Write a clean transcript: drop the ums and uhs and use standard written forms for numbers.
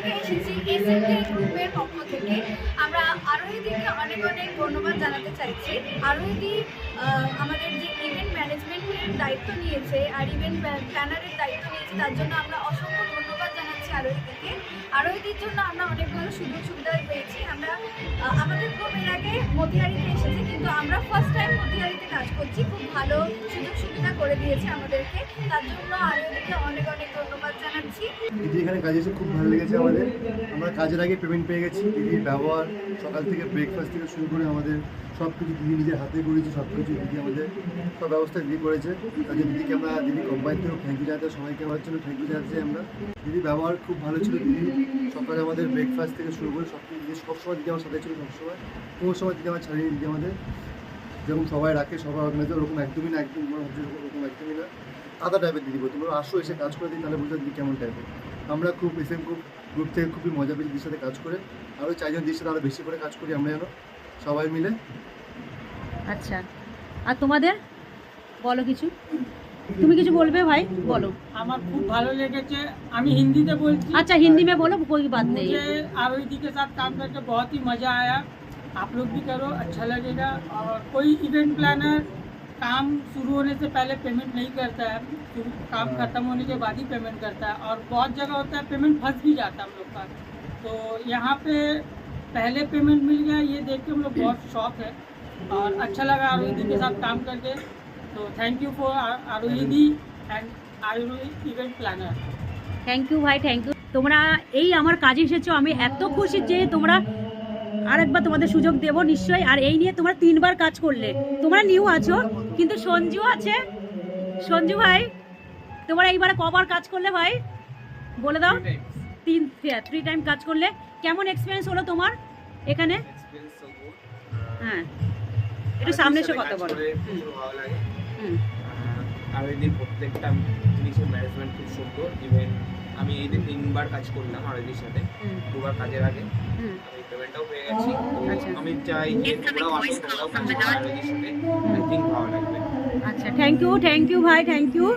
থেকে এসেছি এসএমডি গ্রুপের পক্ষ থেকে। আমরা আরোহীদিকে অনেক অনেক ধন্যবাদ জানাতে চাইছি। আরোহীদি আমাদের যে ইভেন্ট ম্যানেজমেন্টের দায়িত্ব নিয়েছে আর ইভেন্ট প্ল্যানারের দায়িত্ব নিয়েছে, তার জন্য আমরা অসংখ্য ধন্যবাদ জানাচ্ছি আরোহীদিকে। আরোহীদির জন্য আমরা অনেক ভালো সুযোগ সুবিধা পেয়েছি। আমরা আমাদের গ্রুপ এর আগে মতিহারিতে এসেছি, কিন্তু আমরা ফার্স্ট টাইম মতিহারিতে কাজ করছি। খুব ভালো সুযোগ সুবিধা করে দিয়েছে আমাদেরকে, তার জন্য আরোহীদিকে অনেক অনেক ধন্যবাদ জানাচ্ছি। দিদি এখানে কাজে এসে খুব ভালো লেগেছে আমাদের। আমরা কাজের আগে পেমেন্ট পেয়ে গেছি। দিদির ব্যবহার সকাল থেকে ব্রেকফাস্ট থেকে শুরু করে আমাদের সব কিছু দিদি নিজের হাতে করেছে, সব কিছু দিদি আমাদের সব ব্যবস্থা দিদি করেছে। তার জন্য দিদিকে আমরা দিদি কোম্পানি থেকেও থ্যাংক ইউ জানাতে, সবাইকে আমার জন্য থ্যাংক ইউ জানাচ্ছি আমরা। দিদির ব্যবহার খুব ভালো ছিল। দিদি সকালে আমাদের ব্রেকফাস্ট থেকে শুরু করে সব কিছু দিদি সবসময় দিদি আমার সাথে ছিল, সবসময় কোনো সময় দিদি আমার ছাড়িয়ে দিদি আমাদের যেরকম সবাই রাখে, সবাই অর্গানাইজার ওরকম একদমই না, একদম ওরকম একদমই না, আলাদা টাইপের দিদি বলতো। তোমরা আসো, এসে কাজ করে দিই, তাহলে বুঝতে দিদি কেমন টাইপের। আমরা খুব এসএম গ্রুপ থেকে খুবই মজা পেয়েছি দিদির সাথে কাজ করে। আরও চাইজন দিদির সাথে আরও বেশি করে কাজ করি আমরা যেন সবাই মিলে। আচ্ছা, আর তোমাদের বলো কিছু, তুমি কিছু বলবে ভাই, বলো। আমার খুব ভালো লেগেছে। আমি हिंदी बोलती। अच्छा, हिंदी में बोलो, कोई बात नहीं। मुझे आरोही के साथ काम करके बहुत ही मज़ा आया। आप लोग भी करो, अच्छा लगेगा। और कोई इवेंट प्लानर काम शुरू होने से पहले पेमेंट नहीं करता है, काम खत्म होने के बाद ही पेमेंट करता है। और बहुत जगह होता है पेमेंट फंस भी जाता है हम लोग का। तो यहाँ पे पहले पेमेंट मिल गया, ये देख के हम लोग बहुत शौक है और अच्छा लगा आरोही के साथ काम करके। तो thank you for Arohi and Arohi event planner. Thank you ভাই, থ্যাংক ইউ। তোমরা এই আমার কাজে এসেছো, আমি এত খুশি যে তোমরা আরেকবার তোমাদের সুযোগ দেবো নিশ্চয়ই। আর এই নিয়ে তোমরা 3বার কাজ করলে, তোমরা নিউ আছো, কিন্তু সঞ্জু আছে। সঞ্জু ভাই, তোমরা এইবারে কবার কাজ করলে ভাই বলে দাও? 3 টাইম কাজ করলে। কেমন এক্সপিরিয়েন্স হলো তোমার এখানে? হ্যাঁ, একটু সামনে এসে কথা বলো। ভালো লাগে। আর এদিন প্রত্যেকটা জিনিসের ম্যানেজমেন্ট খুব সুন্দর। ইভেন আমি এই দিন 3বার কাজ করলাম আরোহীর সাথে, 2বার কাজের আগে আমি পেমেন্টটাও পেয়ে গেছি। তো আমি চাই যে তোমরাও আসো, তোমরাও কাজ করো আরোহীর সাথে, আই থিঙ্ক ভালো লাগবে। আচ্ছা, থ্যাংক ইউ ভাই, থ্যাংক ইউ।